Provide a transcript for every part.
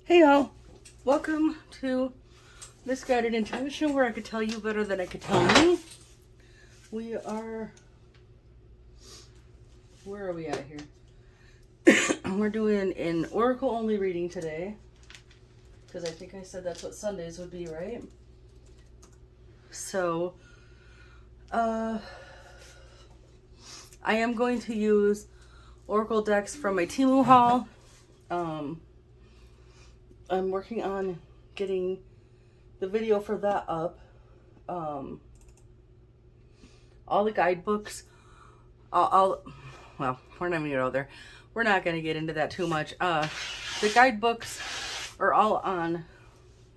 Hey y'all, welcome to this guided intuition where I could tell you better than I could tell me. Where are we at here? We're doing an oracle only reading today because I think I said that's what Sundays would be, right? So, I am going to use oracle decks from my Temu haul. I'm working on getting the video for that up. All the guidebooks, well, we're not even gonna go there. We're not gonna get into that too much. The guidebooks are all on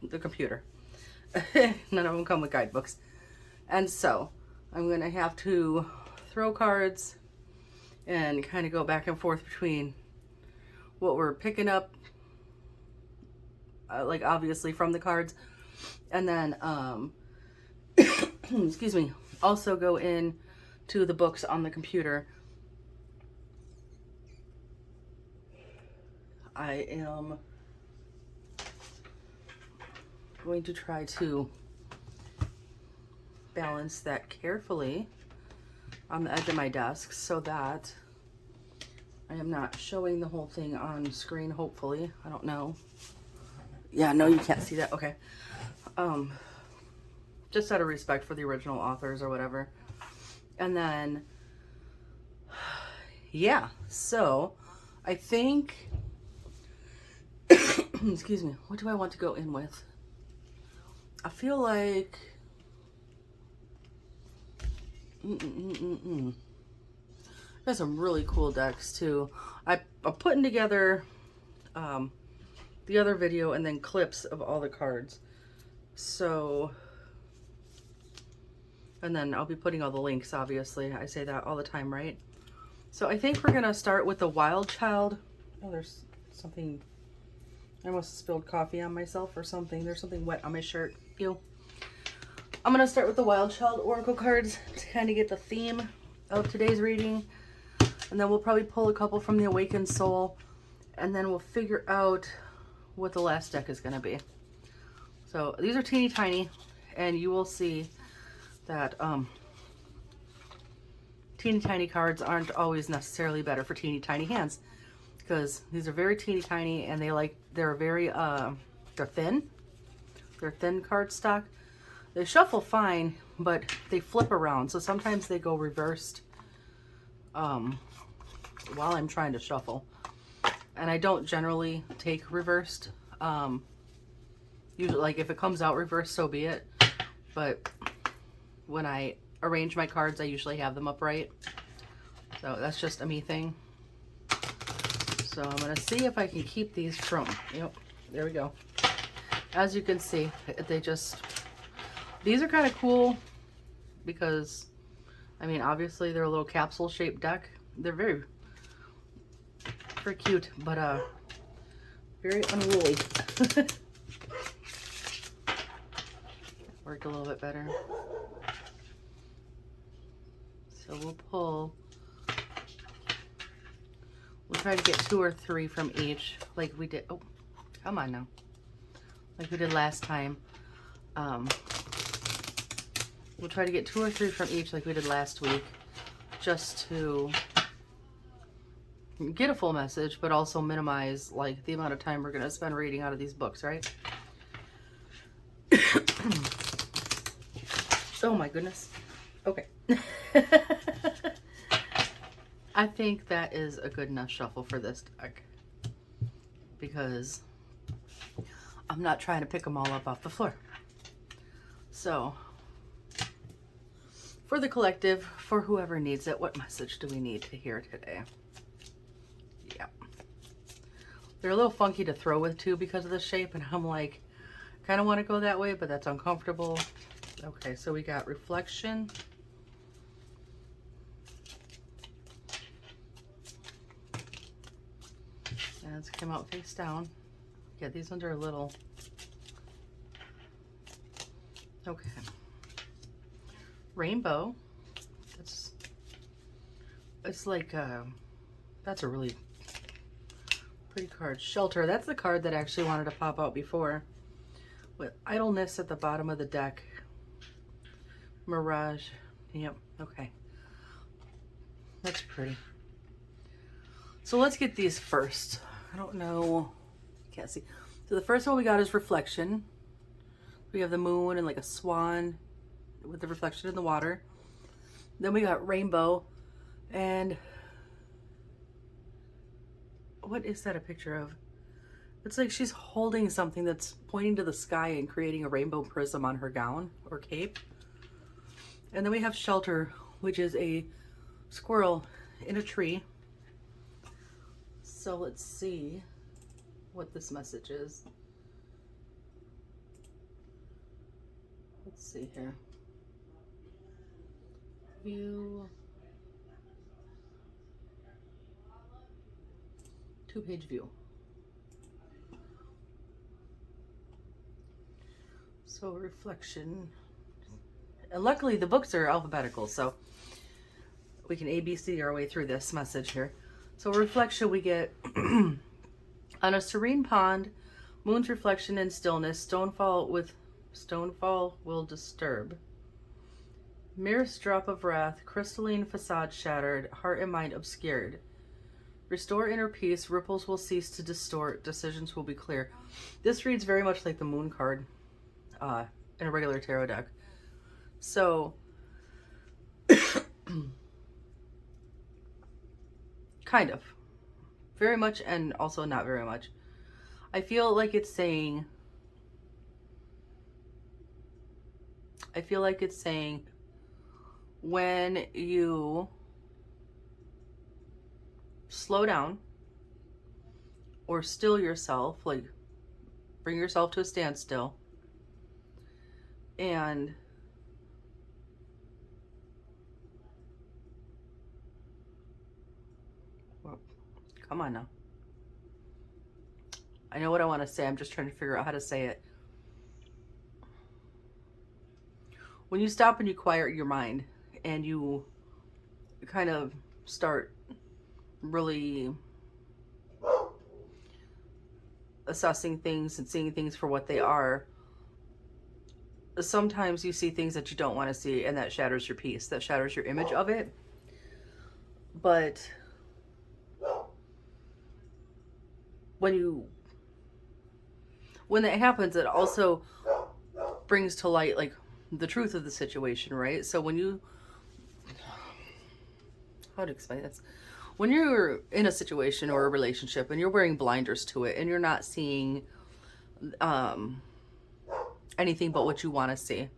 the computer. None of them come with guidebooks. And so I'm gonna have to throw cards and kind of go back and forth between what we're picking up, like obviously from the cards, and then excuse me, also go in to the books on the computer. I am going to try to balance that carefully on the edge of my desk so that I am not showing the whole thing on screen, hopefully. I don't know. Yeah, no, you can't see that. Okay. Just out of respect for the original authors or whatever. And then, yeah, so I think, excuse me, what do I want to go in with? I feel like, there's some really cool decks too. I'm putting together the other video and then clips of all the cards. So, and then I'll be putting all the links, obviously. I say that all the time, right? So I think we're gonna start with the Wild Child. Oh, there's something, I must have spilled coffee on myself or something. There's something wet on my shirt. Ew. I'm gonna start with the Wild Child Oracle cards to kind of get the theme of today's reading. And then we'll probably pull a couple from the Awakened Soul. And then we'll figure out what the last deck is gonna be. So these are teeny tiny, and you will see that teeny tiny cards aren't always necessarily better for teeny tiny hands, because these are very teeny tiny and they're very they're thin card stock. They shuffle fine, but they flip around, so sometimes they go reversed while I'm trying to shuffle, and I don't generally take reversed. Usually, like, if it comes out reversed, so be it, but when I arrange my cards, I usually have them upright. So that's just a me thing. So I'm gonna see if I can keep these from, yep, there we go. As you can see, these are kind of cool because, I mean, obviously they're a little capsule shaped deck. They're very cute, but very unruly. Worked a little bit better. So we'll try to get 2 or 3 from each, like we did. Oh, come on now. Like we did last time. We'll try to get 2 or 3 from each, like we did last week, just to get a full message, but also minimize, like, the amount of time we're going to spend reading out of these books, right? Oh my goodness. Okay. I think that is a good enough shuffle for this deck, because I'm not trying to pick them all up off the floor. So, for the collective, for whoever needs it, what message do we need to hear today? Yeah. They're a little funky to throw with too because of the shape, and I'm like, kind of want to go that way, but that's uncomfortable. Okay, so we got reflection. And it's came out face down. Yeah, these ones are a little... Okay. Rainbow. It's like, that's a really pretty card. Shelter. That's the card that I actually wanted to pop out before. With idleness at the bottom of the deck. Mirage. Yep. Okay. That's pretty. So let's get these first. I don't know. Can't see. So the first one we got is Reflection. We have the moon and like a swan with the reflection in the water. Then we got Rainbow. And what is that a picture of? It's like she's holding something that's pointing to the sky and creating a rainbow prism on her gown or cape. And then we have Shelter, which is a squirrel in a tree. So let's see what this message is. Let's see here. View. 2-page view. So Reflection. And luckily the books are alphabetical, so we can ABC our way through this message here. So Reflection, we get on a serene pond, moon's reflection in stillness, stonefall will disturb. Merest drop of wrath, crystalline facade shattered, heart and mind obscured. Restore inner peace, ripples will cease to distort, decisions will be clear. This reads very much like the moon card in a regular tarot deck. So, kind of. Very much and also not very much. I feel like it's saying when you slow down or still yourself, like bring yourself to a standstill and come on now. I know what I want to say. I'm just trying to figure out how to say it. When you stop and you quiet your mind and you kind of start really assessing things and seeing things for what they are, sometimes you see things that you don't want to see, and that shatters your peace. That shatters your image of it. But when that happens, it also brings to light like the truth of the situation, right? So when you, how to explain this? When you're in a situation or a relationship and you're wearing blinders to it and you're not seeing anything but what you want to see,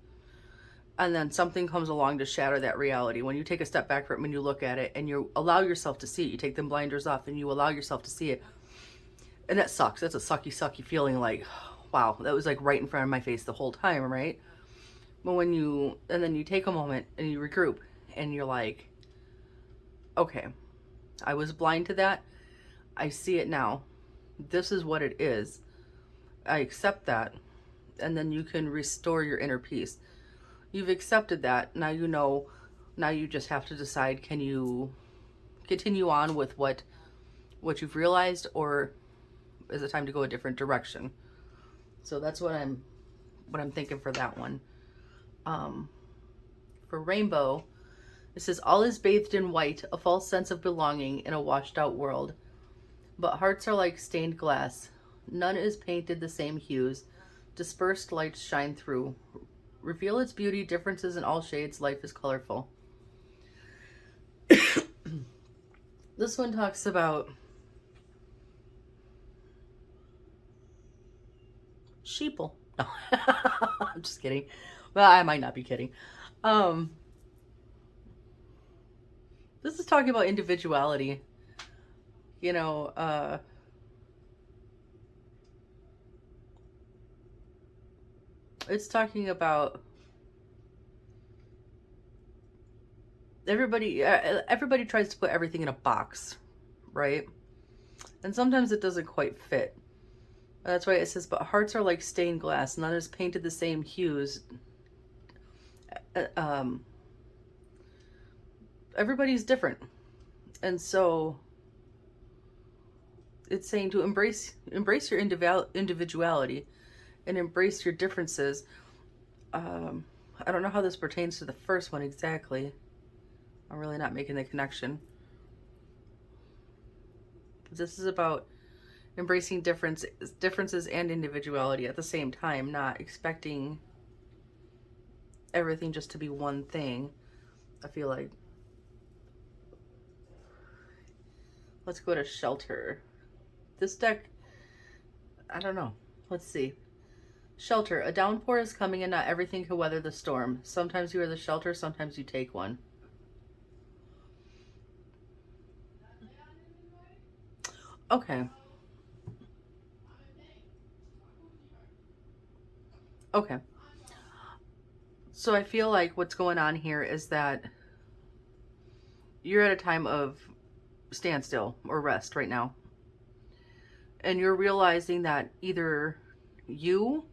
and then something comes along to shatter that reality, when you take a step back from it, when you look at it and you allow yourself to see it, you take them blinders off and you allow yourself to see it, and that sucks. That's a sucky feeling, like, wow, that was like right in front of my face the whole time, right? But and then you take a moment and you regroup and you're like, okay, I was blind to that. I see it now. This is what it is. I accept that. And then you can restore your inner peace. You've accepted that. Now you know. Now you just have to decide, can you continue on with what you've realized, or is it time to go a different direction? So that's what I'm thinking for that one. For Rainbow, it says, all is bathed in white, a false sense of belonging in a washed out world. But hearts are like stained glass. None is painted the same hues. Dispersed lights shine through. Reveal its beauty, differences in all shades. Life is colorful. This one talks about sheeple. No, I'm just kidding. Well, I might not be kidding. This is talking about individuality. You know, it's talking about everybody tries to put everything in a box, right? And sometimes it doesn't quite fit. That's why it says, but hearts are like stained glass. None is painted the same hues. Everybody's different. And so it's saying to embrace your individuality and embrace your differences. I don't know how this pertains to the first one exactly. I'm really not making the connection. This is about embracing differences and individuality at the same time, not expecting everything just to be one thing. I feel like. Let's go to shelter. This deck, I don't know. Let's see. Shelter. A downpour is coming and not everything can weather the storm. Sometimes you are the shelter, sometimes you take one. Okay. Okay. So I feel like what's going on here is that you're at a time of standstill or rest right now. And you're realizing that either you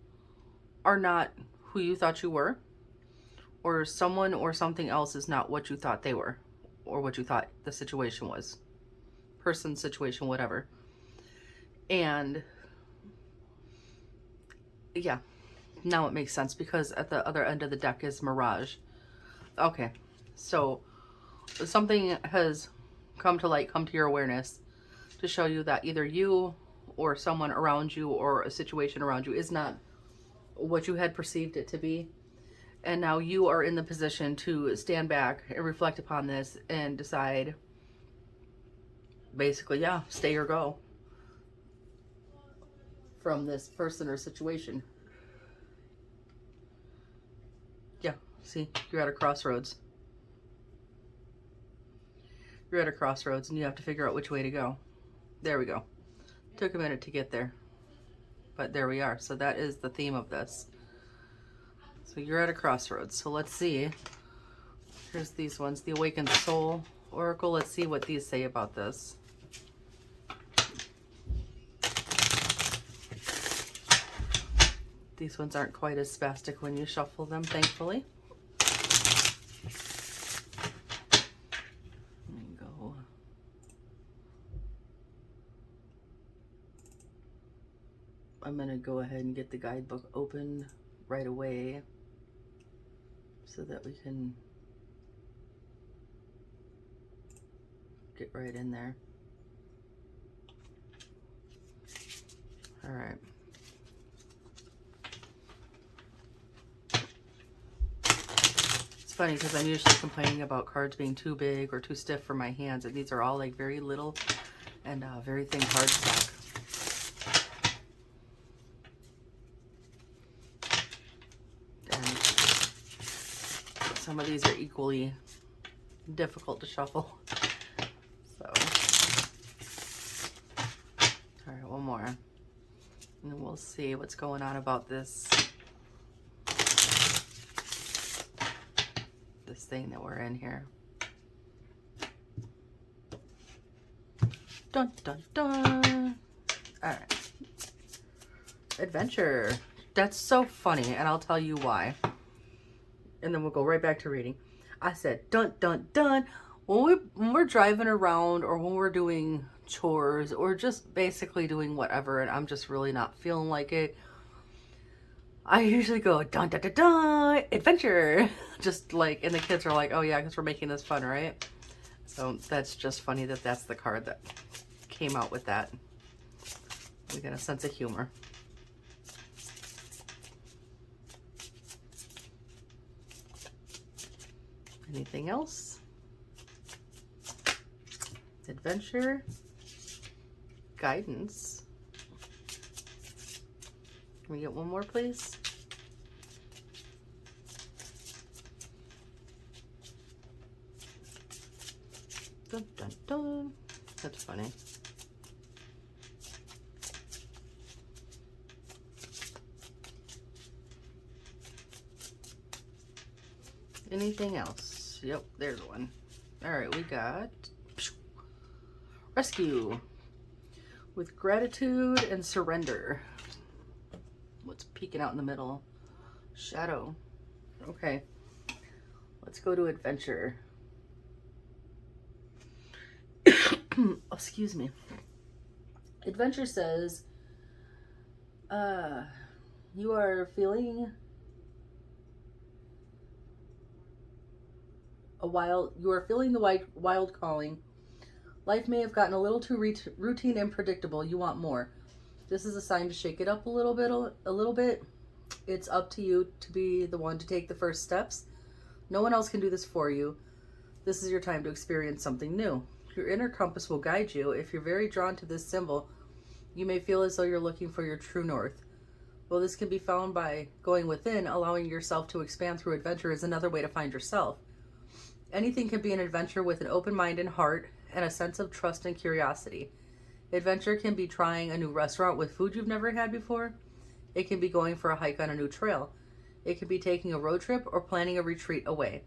are not who you thought you were, or someone or something else is not what you thought they were, or what you thought the situation was. Person, situation, whatever. And yeah, now it makes sense because at the other end of the deck is Mirage. Okay, so something has come to light, come to your awareness to show you that either you or someone around you or a situation around you is not what you had perceived it to be. And now you are in the position to stand back and reflect upon this and decide, basically, yeah, stay or go from this person or situation. Yeah, see, you're at a crossroads. You're at a crossroads and you have to figure out which way to go. There we go. Took a minute to get there, but there we are. So that is the theme of this. So you're at a crossroads. So let's see. Here's these ones. The Awakened Soul Oracle. Let's see what these say about this. These ones aren't quite as spastic when you shuffle them, thankfully. There you go. I'm going to go ahead and get the guidebook open right away so that we can get right in there. All right. It's funny because I'm usually complaining about cards being too big or too stiff for my hands, and these are all like very little and very thin cardstock. And some of these are equally difficult to shuffle. So, all right, one more, and then we'll see what's going on about this thing that we're in here. Dun dun dun. All right, adventure. That's so funny, and I'll tell you why. And then we'll go right back to reading. I said dun dun dun. When we're driving around or when we're doing chores or just basically doing whatever and I'm just really not feeling like it, I usually go dun dun dun dun, adventure. Just like, and the kids are like, oh yeah, because we're making this fun, right? So that's just funny that that's the card that came out with that. We got a sense of humor. Anything else? Adventure, guidance. Can we get one more, please? Dun, dun, dun. That's funny. Anything else? Yep, there's one. All right, we got rescue with gratitude and surrender. What's peeking out in the middle? Shadow. Okay, let's go to adventure. Excuse me. Adventure says, you are feeling the wild calling. Life may have gotten a little too routine and predictable. You want more. This is a sign to shake it up a little bit. It's up to you to be the one to take the first steps. No one else can do this for you. This is your time to experience something new. Your inner compass will guide you. If you're very drawn to this symbol, you may feel as though you're looking for your true north. Well, this can be found by going within. Allowing yourself to expand through adventure is another way to find yourself. Anything can be an adventure with an open mind and heart and a sense of trust and curiosity. Adventure can be trying a new restaurant with food you've never had before. It can be going for a hike on a new trail. It can be taking a road trip or planning a retreat away.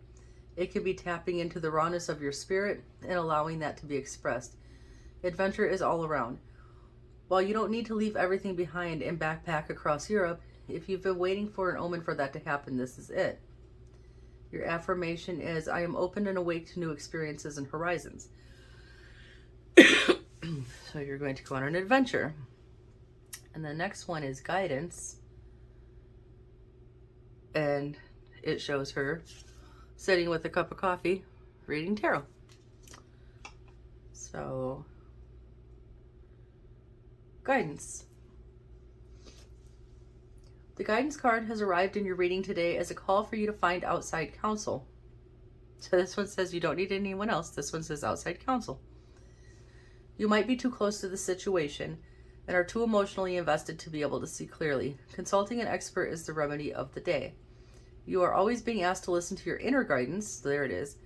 It can be tapping into the rawness of your spirit and allowing that to be expressed. Adventure is all around. While you don't need to leave everything behind and backpack across Europe, if you've been waiting for an omen for that to happen, this is it. Your affirmation is, I am open and awake to new experiences and horizons. So you're going to go on an adventure. And the next one is guidance. And it shows her sitting with a cup of coffee, reading tarot. So, guidance. The guidance card has arrived in your reading today as a call for you to find outside counsel. So this one says you don't need anyone else. This one says outside counsel. You might be too close to the situation and are too emotionally invested to be able to see clearly. Consulting an expert is the remedy of the day. You are always being asked to listen to your inner guidance. There it is.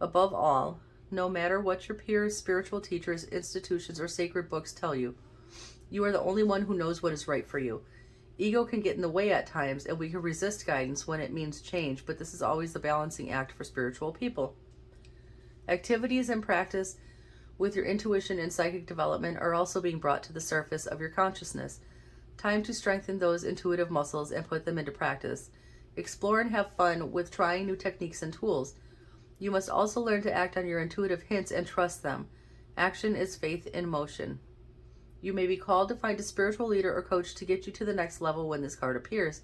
Above all, no matter what your peers, spiritual teachers, institutions, or sacred books tell you, you are the only one who knows what is right for you. Ego can get in the way at times, and we can resist guidance when it means change, but this is always the balancing act for spiritual people. Activities and practice with your intuition and psychic development are also being brought to the surface of your consciousness. Time to strengthen those intuitive muscles and put them into practice. Explore and have fun with trying new techniques and tools. You must also learn to act on your intuitive hints and trust them. Action is faith in motion. You may be called to find a spiritual leader or coach to get you to the next level when this card appears.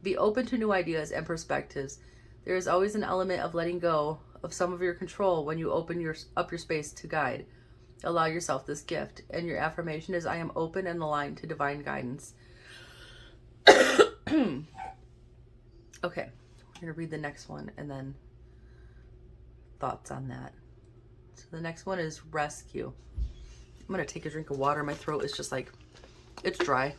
Be open to new ideas and perspectives. There is always an element of letting go of some of your control when you open up your space to guide. Allow yourself this gift. And your affirmation is, I am open and aligned to divine guidance. Okay, we're going to read the next one and then thoughts on that. So the next one is rescue. I'm going to take a drink of water. My throat is just like, it's dry.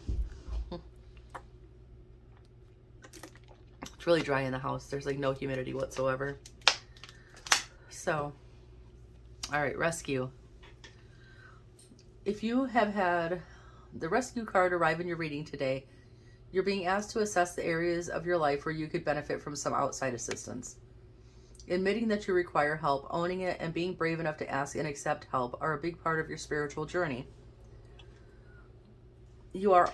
It's really dry in the house. There's like no humidity whatsoever. So, all right, rescue. If you have had the rescue card arrive in your reading today, you're being asked to assess the areas of your life where you could benefit from some outside assistance. Admitting that you require help, owning it, and being brave enough to ask and accept help are a big part of your spiritual journey. You could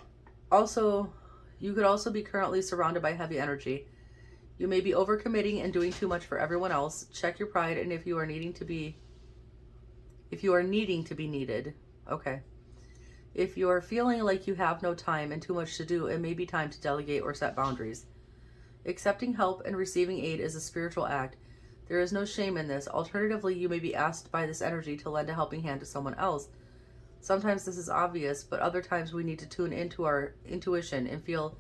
also be currently surrounded by heavy energy. You may be overcommitting and doing too much for everyone else. Check your pride, and if you are needing to be needed, okay. If you are feeling like you have no time and too much to do, it may be time to delegate or set boundaries. Accepting help and receiving aid is a spiritual act. There is no shame in this. Alternatively, you may be asked by this energy to lend a helping hand to someone else. Sometimes this is obvious, but other times we need to tune into our intuition and feel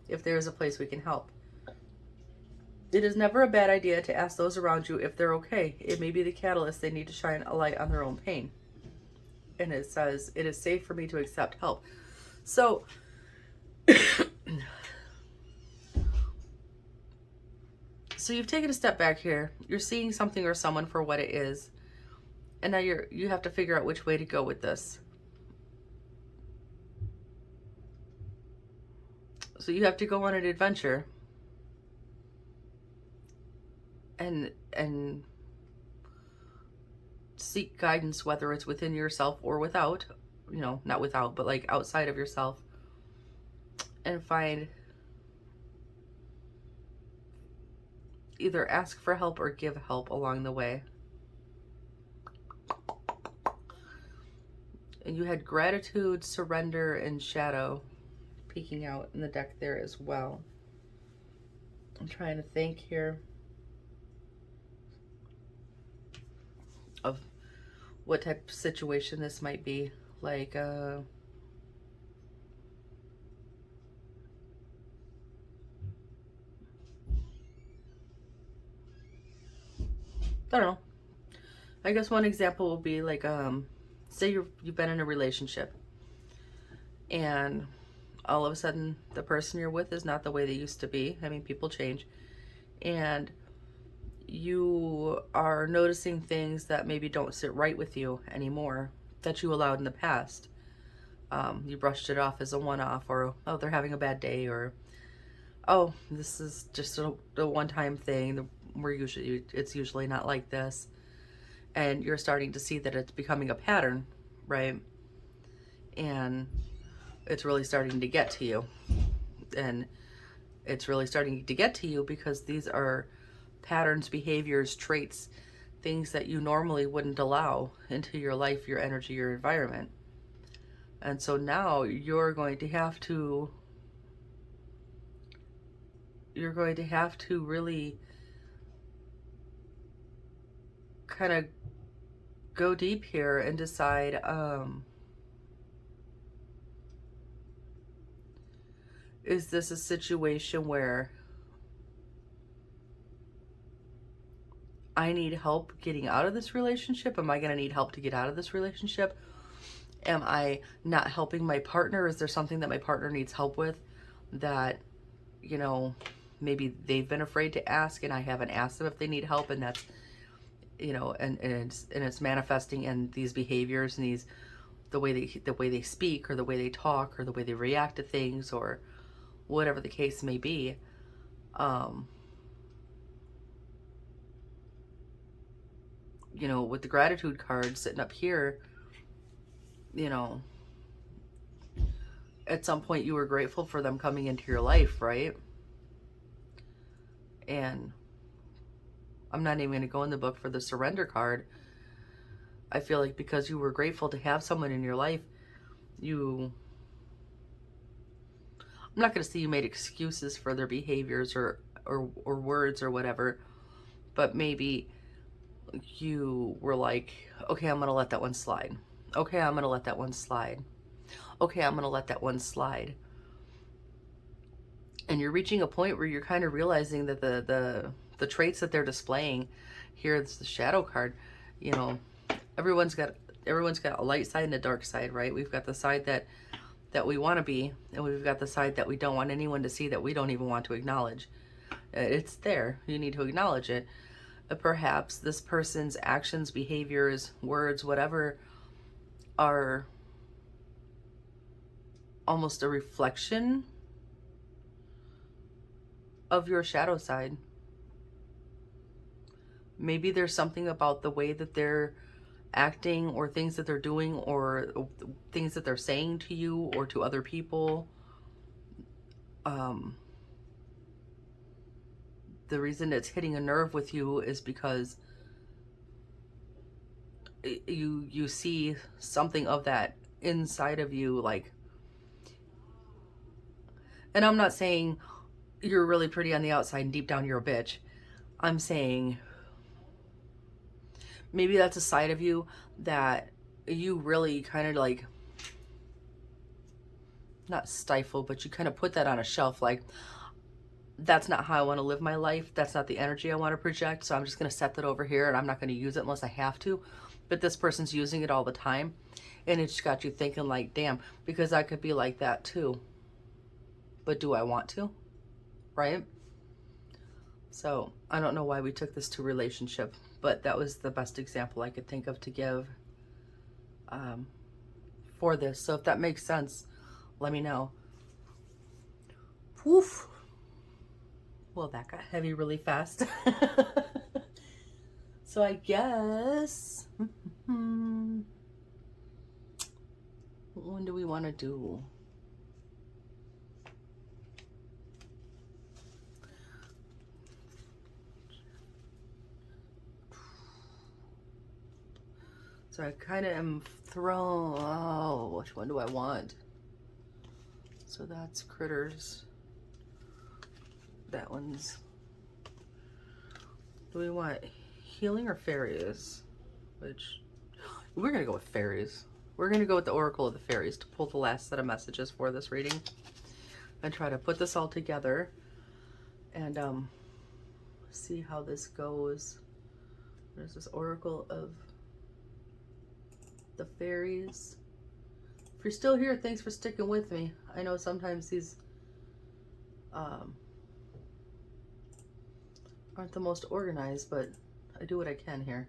if there is a place we can help. It is never a bad idea to ask those around you if they're okay. It may be the catalyst they need to shine a light on their own pain. And it says, it is safe for me to accept help. So, so you've taken a step back here. You're seeing something or someone for what it is. And now you have to figure out which way to go with this. So you have to go on an adventure. And seek guidance, whether it's within yourself or without, not without, but like outside of yourself, and either ask for help or give help along the way. And you had gratitude, surrender, and shadow peeking out in the deck there as well. I'm trying to think here of what type of situation this might be. Like, I don't know. I guess one example will be like, say you've been in a relationship and all of a sudden the person you're with is not the way they used to be. I mean, people change. And you are noticing things that maybe don't sit right with you anymore that you allowed in the past. You brushed it off as a one-off, or, oh, they're having a bad day, or, oh, this is just a one-time thing. It's usually not like this. And you're starting to see that it's becoming a pattern, right? And it's really starting to get to you. And it's really starting to get to you because these are patterns, behaviors, traits, things that you normally wouldn't allow into your life, your energy, your environment. And so now you're going to have to really kind of go deep here and decide, is this a situation where I need help getting out of this relationship? Am I going to need help to get out of this relationship? Am I not helping my partner? Is there something that my partner needs help with that, you know, maybe they've been afraid to ask and I haven't asked them if they need help, and that's, you know, and it's manifesting in these behaviors and these, the way they speak, or the way they talk, or the way they react to things, or whatever the case may be. You know, with the gratitude card sitting up here, you know, at some point you were grateful for them coming into your life, right? And I'm not even going to go in the book for the surrender card. I feel like because you were grateful to have someone in your life, I'm not going to say you made excuses for their behaviors or words or whatever, but maybe you were like, okay, I'm going to let that one slide. Okay, I'm going to let that one slide. Okay, I'm going to let that one slide. And you're reaching a point where you're kind of realizing that the traits that they're displaying here, it's the shadow card, you know, everyone's got a light side and a dark side, right? We've got the side that we want to be, and we've got the side that we don't want anyone to see, that we don't even want to acknowledge. It's there. You need to acknowledge it. Perhaps this person's actions, behaviors, words, whatever, are almost a reflection of your shadow side. Maybe there's something about the way that they're acting, or things that they're doing, or things that they're saying to you or to other people. The reason it's hitting a nerve with you is because you see something of that inside of you, like, and I'm not saying you're really pretty on the outside and deep down you're a bitch. I'm saying maybe that's a side of you that you really kind of like, not stifle, but you kind of put that on a shelf, like, that's not how I want to live my life. That's not the energy I want to project. So I'm just going to set that over here, and I'm not going to use it unless I have to. But this person's using it all the time. And it's got you thinking like, damn, because I could be like that too. But do I want to? Right? So I don't know why we took this to relationship, but that was the best example I could think of to give for this. So if that makes sense, let me know. Woof. Well, that got heavy really fast. So I guess, when do we want to do? So I kind of am Throne. Oh, which one do I want? So that's Critters. That one's... Do we want Healing or Fairies? Which... We're going to go with Fairies. We're going to go with the Oracle of the Fairies to pull the last set of messages for this reading. And try to put this all together. And see how this goes. There's this Oracle of the Fairies. If you're still here, thanks for sticking with me. I know sometimes these aren't the most organized, but I do what I can here.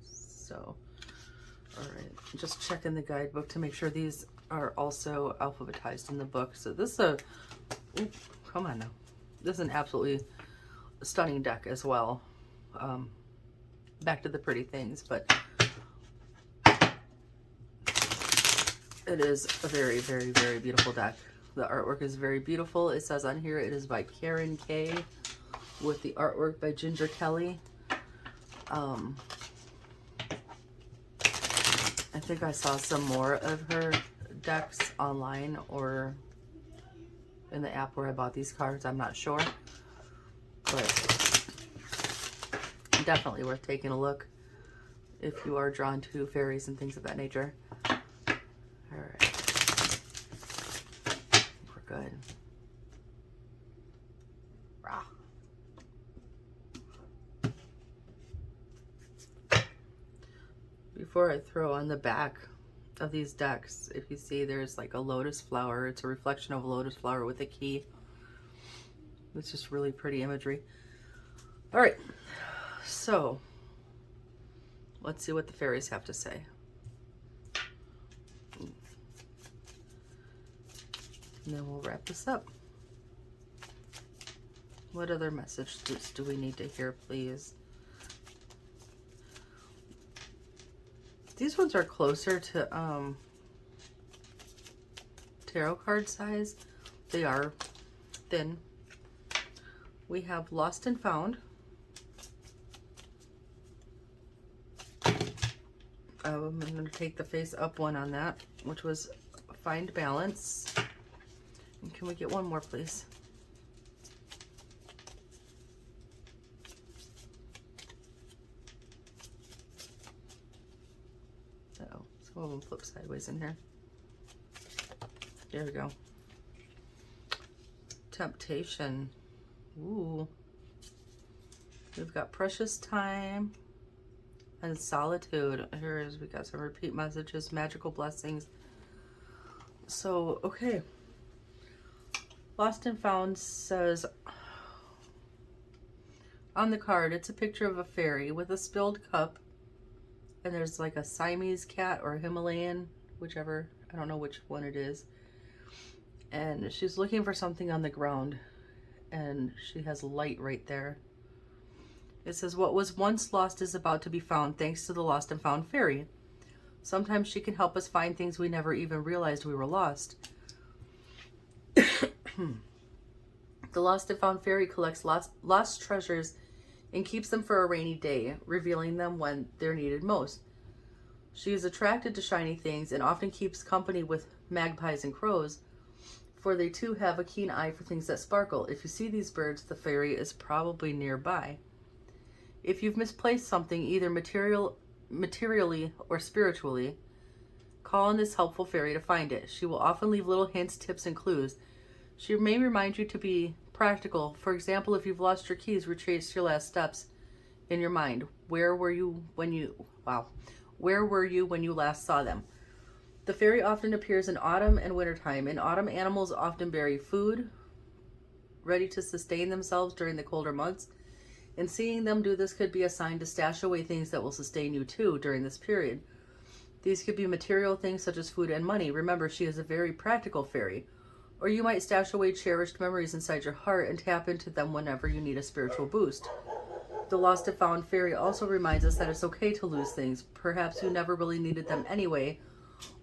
So, all right, just checking the guidebook to make sure these are also alphabetized in the book. So this is a, ooh, come on now. This is an absolutely stunning deck as well. Back to the pretty things, but it is a very, very, very beautiful deck. The artwork is very beautiful. It says on here it is by Karen K with the artwork by Ginger Kelly. I think I saw some more of her decks online or in the app where I bought these cards. I'm not sure, but definitely worth taking a look if you are drawn to fairies and things of that nature. All right, we're good. Rah. Before I throw on the back of these decks, if you see there's like a lotus flower. It's a reflection of a lotus flower with a key. It's just really pretty imagery. All right, so let's see what the fairies have to say. And then we'll wrap this up. What other messages do we need to hear, please? These ones are closer to tarot card size. They are thin. We have Lost and Found. I'm going to take the face up one on that, which was Find Balance. And can we get one more, please? Uh-oh, some of them flip sideways in here. There we go. Temptation. Ooh. We've got Precious Time and Solitude. Here is, we got some repeat messages, Magical Blessings. So, okay. Lost and Found says, on the card, it's a picture of a fairy with a spilled cup. And there's like a Siamese cat or a Himalayan, whichever. I don't know which one it is. And she's looking for something on the ground. And she has light right there. It says, what was once lost is about to be found thanks to the Lost and Found fairy. Sometimes she can help us find things we never even realized we were lost. The Lost and Found fairy collects lost treasures and keeps them for a rainy day, revealing them when they're needed most. She is attracted to shiny things and often keeps company with magpies and crows, for they too have a keen eye for things that sparkle. If you see these birds, the fairy is probably nearby. If you've misplaced something, either materially or spiritually, call on this helpful fairy to find it. She will often leave little hints, tips, and clues. She may remind you to be practical. For example, if you've lost your keys, retrace your last steps in your mind. Where were you when you last saw them? The fairy often appears in autumn and wintertime. In autumn, animals often bury food, ready to sustain themselves during the colder months. And seeing them do this could be a sign to stash away things that will sustain you too during this period. These could be material things such as food and money. Remember, she is a very practical fairy. Or you might stash away cherished memories inside your heart and tap into them whenever you need a spiritual boost. The Lost and Found fairy also reminds us that it's okay to lose things. Perhaps you never really needed them anyway,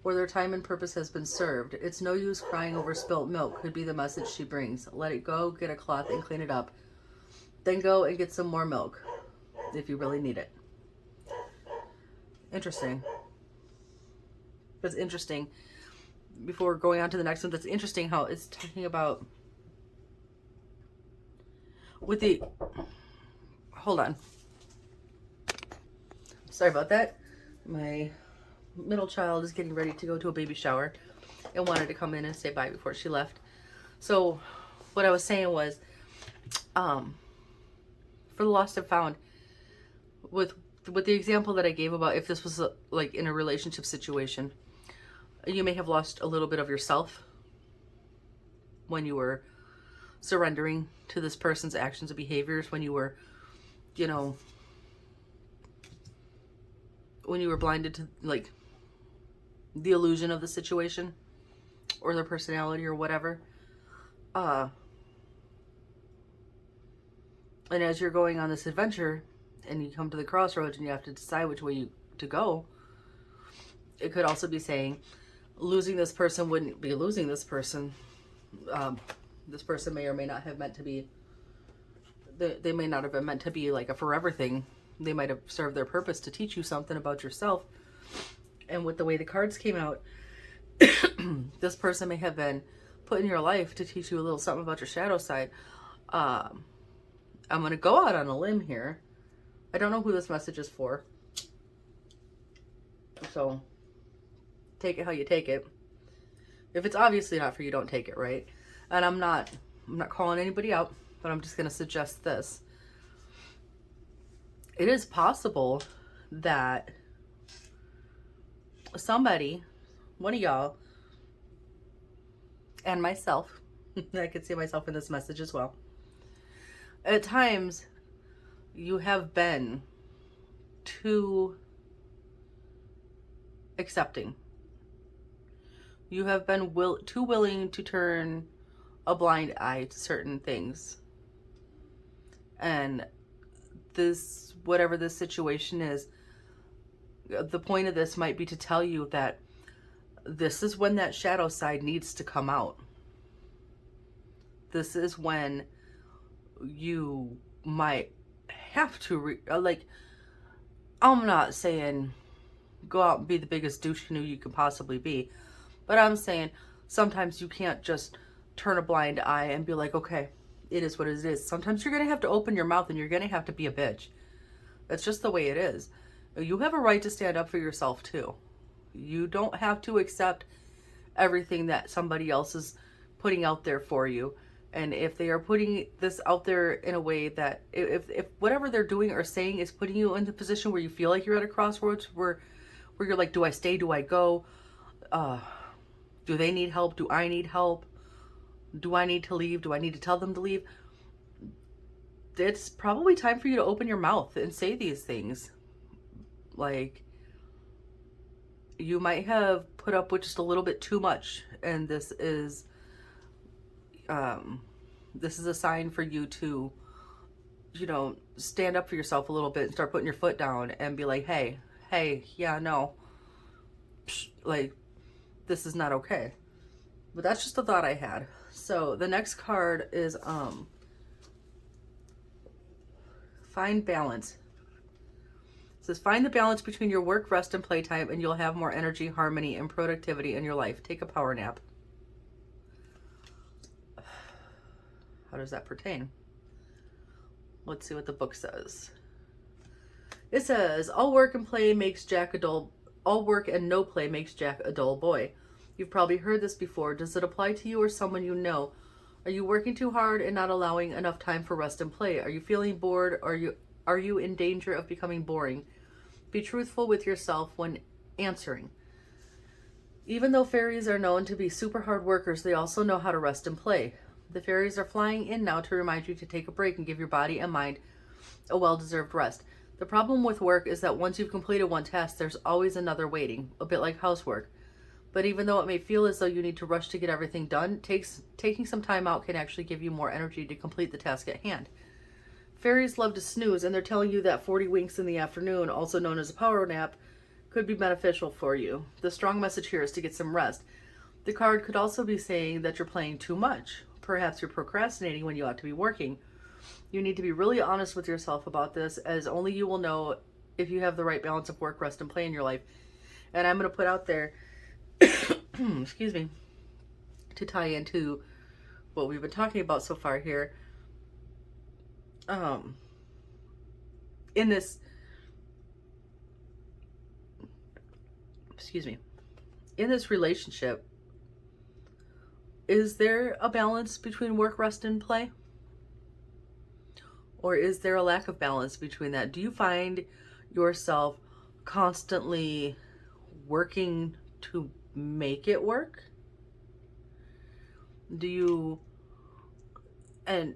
or their time and purpose has been served. It's no use crying over spilt milk could be the message she brings. Let it go, get a cloth and clean it up. Then go and get some more milk if you really need it. Interesting. That's interesting. Before going on to the next one, that's interesting how it's talking about with the, hold on. Sorry about that. My middle child is getting ready to go to a baby shower and wanted to come in and say bye before she left. So what I was saying was, for the lost and found, with the example that I gave about if this was like in a relationship situation, you may have lost a little bit of yourself when you were surrendering to this person's actions and behaviors, when you were, you know, when you were blinded to like the illusion of the situation or their personality or whatever. And as you're going on this adventure and you come to the crossroads and you have to decide which way to go, it could also be saying losing this person wouldn't be losing this person. This person may or may not have meant to be, they may not have been meant to be like a forever thing. They might have served their purpose to teach you something about yourself. And with the way the cards came out, this person may have been put in your life to teach you a little something about your shadow side. I'm going to go out on a limb here. I don't know who this message is for. So take it how you take it. If it's obviously not for you, don't take it, right? And I'm not calling anybody out, but I'm just going to suggest this. It is possible that somebody, one of y'all, and myself, I could see myself in this message as well, at times you have been too accepting. You have been too willing to turn a blind eye to certain things. And this, whatever this situation is, the point of this might be to tell you that this is when that shadow side needs to come out. This is when you might have to, like, I'm not saying go out and be the biggest douche canoe you can possibly be, but I'm saying sometimes you can't just turn a blind eye and be like, okay, it is what it is. Sometimes you're going to have to open your mouth and you're going to have to be a bitch. That's just the way it is. You have a right to stand up for yourself too. You don't have to accept everything that somebody else is putting out there for you. And if they are putting this out there in a way that if whatever they're doing or saying is putting you in the position where you feel like you're at a crossroads where you're like, do I stay? Do I go? Do they need help? Do I need help? Do I need to leave? Do I need to tell them to leave? It's probably time for you to open your mouth and say these things. Like, you might have put up with just a little bit too much, and this is a sign for you to, you know, stand up for yourself a little bit and start putting your foot down and be like, hey, yeah, no, like, this is not okay. But that's just a thought I had. So the next card is find balance. It says, find the balance between your work, rest, and playtime, and you'll have more energy, harmony, and productivity in your life. Take a power nap. How does that pertain? Let's see what the book says. It says, all work and no play makes Jack a dull boy. You've probably heard this before. Does it apply to you or someone you know? Are you working too hard and not allowing enough time for rest and play? Are you feeling bored? Are you in danger of becoming boring? Be truthful with yourself when answering. Even though fairies are known to be super hard workers, they also know how to rest and play. The fairies are flying in now to remind you to take a break and give your body and mind a well-deserved rest. The problem with work is that once you've completed one task, there's always another waiting, a bit like housework. But even though it may feel as though you need to rush to get everything done, taking some time out can actually give you more energy to complete the task at hand. Fairies love to snooze, and they're telling you that 40 winks in the afternoon, also known as a power nap, could be beneficial for you. The strong message here is to get some rest. The card could also be saying that you're playing too much. Perhaps you're procrastinating when you ought to be working. You need to be really honest with yourself about this, as only you will know if you have the right balance of work, rest, and play in your life. And I'm going to put out there, excuse me, to tie into what we've been talking about so far here. In this, excuse me, in this relationship, is there a balance between work, rest, and play? Or is there a lack of balance between that? Do you find yourself constantly working to make it work? Do you, and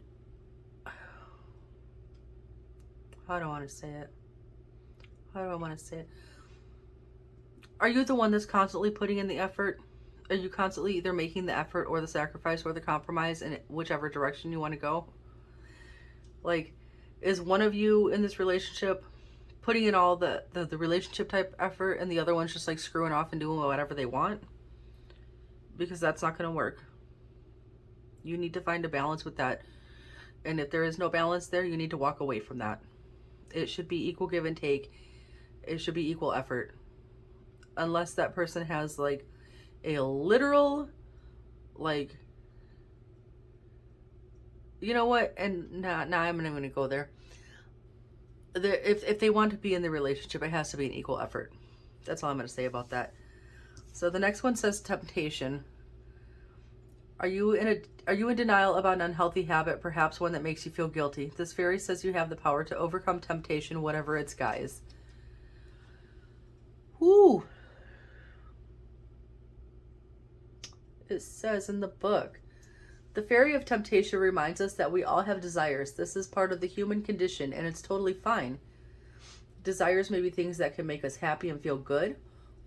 how do I want to say it? How do I want to say it? Are you the one that's constantly putting in the effort? Are you constantly either making the effort or the sacrifice or the compromise in whichever direction you want to go? Like, is one of you in this relationship putting in all the relationship type effort and the other one's just like screwing off and doing whatever they want? Because that's not going to work. You need to find a balance with that. And if there is no balance there, you need to walk away from that. It should be equal give and take. It should be equal effort. Unless that person has like a literal, like, you know what? And now I'm not going to go there. If they want to be in the relationship, it has to be an equal effort. That's all I'm going to say about that. So the next one says temptation. Are you in denial about an unhealthy habit, perhaps one that makes you feel guilty? This fairy says you have the power to overcome temptation, whatever its guise. Whoo! It says in the book, the fairy of temptation reminds us that we all have desires. This is part of the human condition, and it's totally fine. Desires may be things that can make us happy and feel good,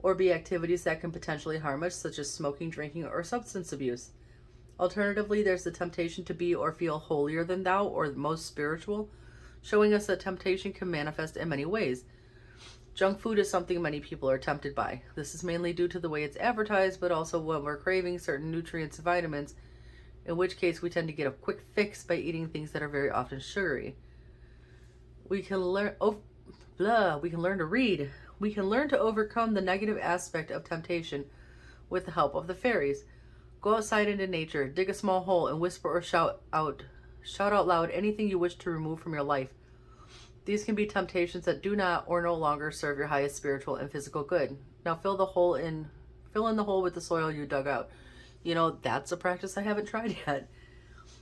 or be activities that can potentially harm us, such as smoking, drinking, or substance abuse. Alternatively, there's the temptation to be or feel holier than thou, or most spiritual, showing us that temptation can manifest in many ways. Junk food is something many people are tempted by. This is mainly due to the way it's advertised, but also when we're craving certain nutrients and vitamins, in which case we tend to get a quick fix by eating things that are very often sugary. We can learn to read. We can learn to overcome the negative aspect of temptation with the help of the fairies. Go outside into nature, dig a small hole, and whisper or shout out loud anything you wish to remove from your life. These can be temptations that do not or no longer serve your highest spiritual and physical good. Now fill in the hole with the soil you dug out. You know, that's a practice I haven't tried yet.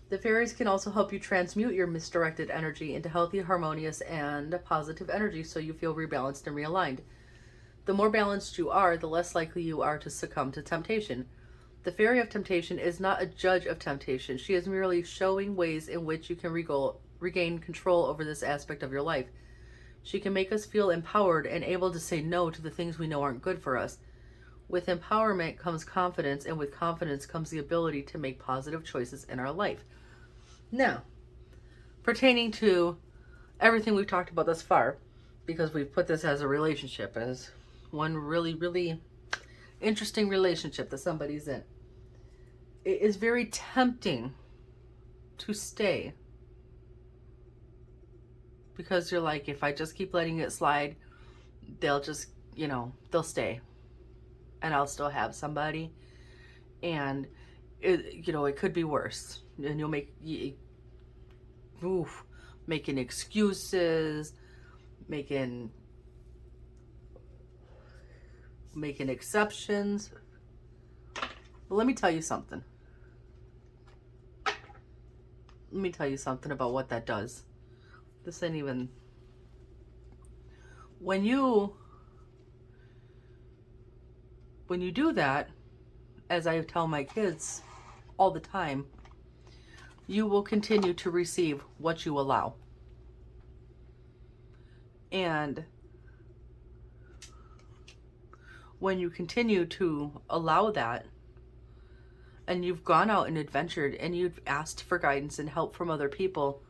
The fairies can also help you transmute your misdirected energy into healthy, harmonious, and positive energy so you feel rebalanced and realigned. The more balanced you are, the less likely you are to succumb to temptation. The fairy of temptation is not a judge of temptation. She is merely showing ways in which you can regain control over this aspect of your life. She can make us feel empowered and able to say no to the things we know aren't good for us. With empowerment comes confidence, and with confidence comes the ability to make positive choices in our life. Now, pertaining to everything we've talked about thus far, because we've put this as a relationship, as one really, really interesting relationship that somebody's in, it is very tempting to stay. Because you're like, if I just keep letting it slide, they'll just, they'll stay. And I'll still have somebody. And, it could be worse. And you'll making excuses, making exceptions. But let me tell you something. Let me tell you something about what that does. This ain't even... When you do that, as I tell my kids all the time, you will continue to receive what you allow. And when you continue to allow that, and you've gone out and adventured, and you've asked for guidance and help from other people,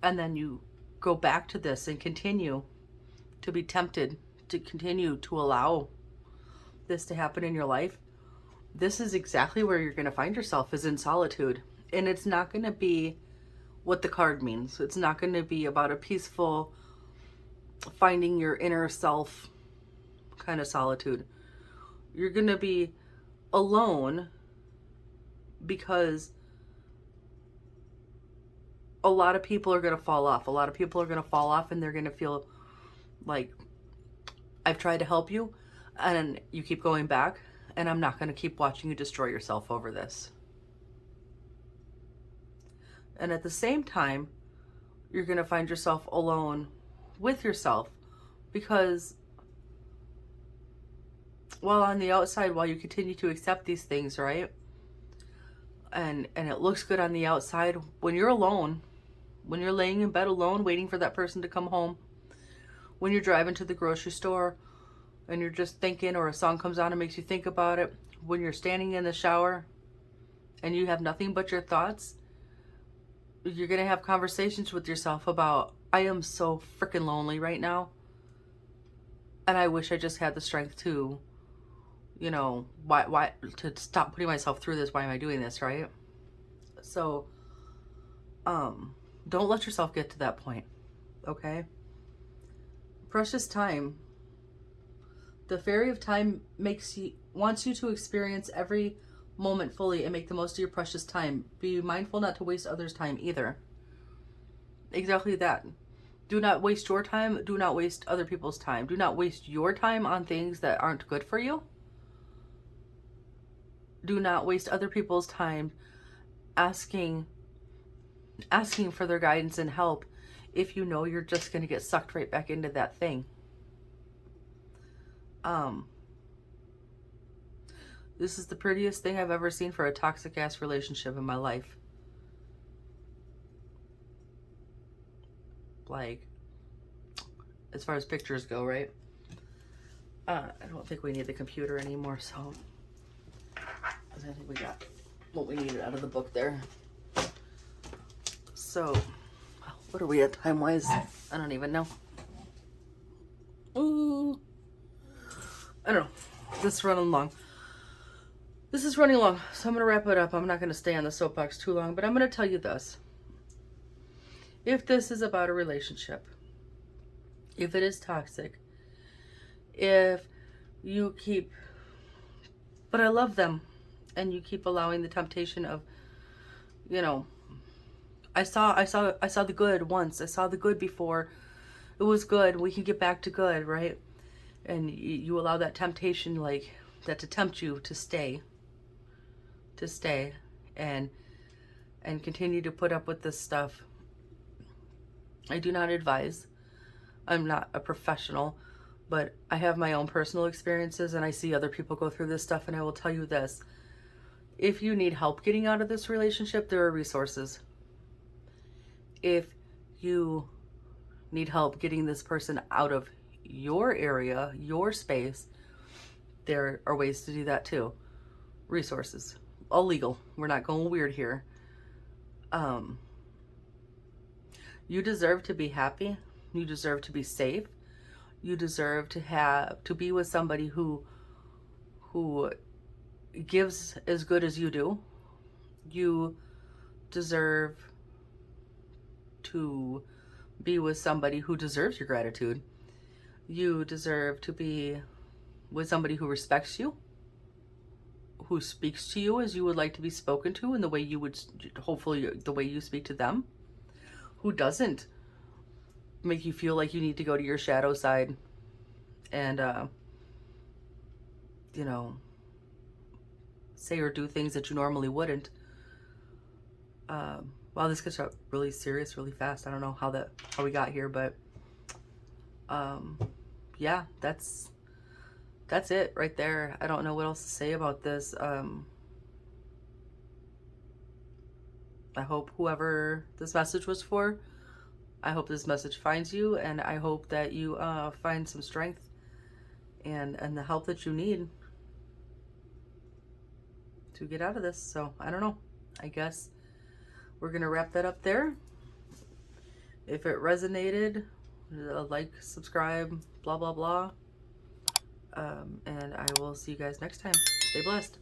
and then you go back to this and continue to be tempted to continue to allow this to happen in your life, this is exactly where you're going to find yourself, is in solitude. And it's not going to be what the card means. It's not going to be about a peaceful, finding your inner self kind of solitude. You're going to be alone because a lot of people are going to fall off. A lot of people are going to fall off and they're going to feel like, I've tried to help you and you keep going back, and I'm not going to keep watching you destroy yourself over this. And at the same time, you're going to find yourself alone with yourself because while on the outside, while you continue to accept these things, right? And it looks good on the outside, when you're alone, when you're laying in bed alone, waiting for that person to come home, when you're driving to the grocery store and you're just thinking, or a song comes on and makes you think about it, when you're standing in the shower and you have nothing but your thoughts, you're going to have conversations with yourself about, I am so freaking lonely right now. And I wish I just had the strength to, you know, why to stop putting myself through this. Why am I doing this, right? So, don't let yourself get to that point, okay? Precious time. The fairy of time wants you to experience every moment fully and make the most of your precious time. Be mindful not to waste others' time either. Exactly that. Do not waste your time. Do not waste other people's time. Do not waste your time on things that aren't good for you. Do not waste other people's time asking for their guidance and help if you know you're just going to get sucked right back into that thing. This is the prettiest thing I've ever seen for a toxic ass relationship in my life. Like, as far as pictures go, right? I don't think we need the computer anymore, so I think we got what we needed out of the book there. So, what are we at time-wise? I don't even know. Ooh. I don't know. This is running long. This is running long, so I'm going to wrap it up. I'm not going to stay on the soapbox too long, but I'm going to tell you this. If this is about a relationship, if it is toxic, if you keep, but I love them, and you keep allowing the temptation of, you know, I saw the good once. I saw the good before. It was good. We can get back to good, right? And you allow that temptation, like that, to tempt you to stay and continue to put up with this stuff. I do not advise. I'm not a professional, but I have my own personal experiences and I see other people go through this stuff, and I will tell you this. If you need help getting out of this relationship, there are resources. If you need help getting this person out of your area, your space, there are ways to do that too. Resources. All legal. We're not going weird here. You deserve to be happy. You deserve to be safe. You deserve to be with somebody who gives as good as you do. You deserve to be with somebody who deserves your gratitude. You deserve to be with somebody who respects you, who speaks to you as you would like to be spoken to, in the way you would, hopefully the way you speak to them, who doesn't make you feel like you need to go to your shadow side and, you know, say or do things that you normally wouldn't. Wow, this gets really serious really fast. I don't know how we got here, but yeah, that's it right there. I don't know what else to say about this. I hope whoever this message was for, I hope this message finds you, and I hope that you find some strength and the help that you need to get out of this. So I don't know. I guess we're gonna wrap that up there. If it resonated, like, subscribe, blah blah blah, and I will see you guys next time. Stay blessed.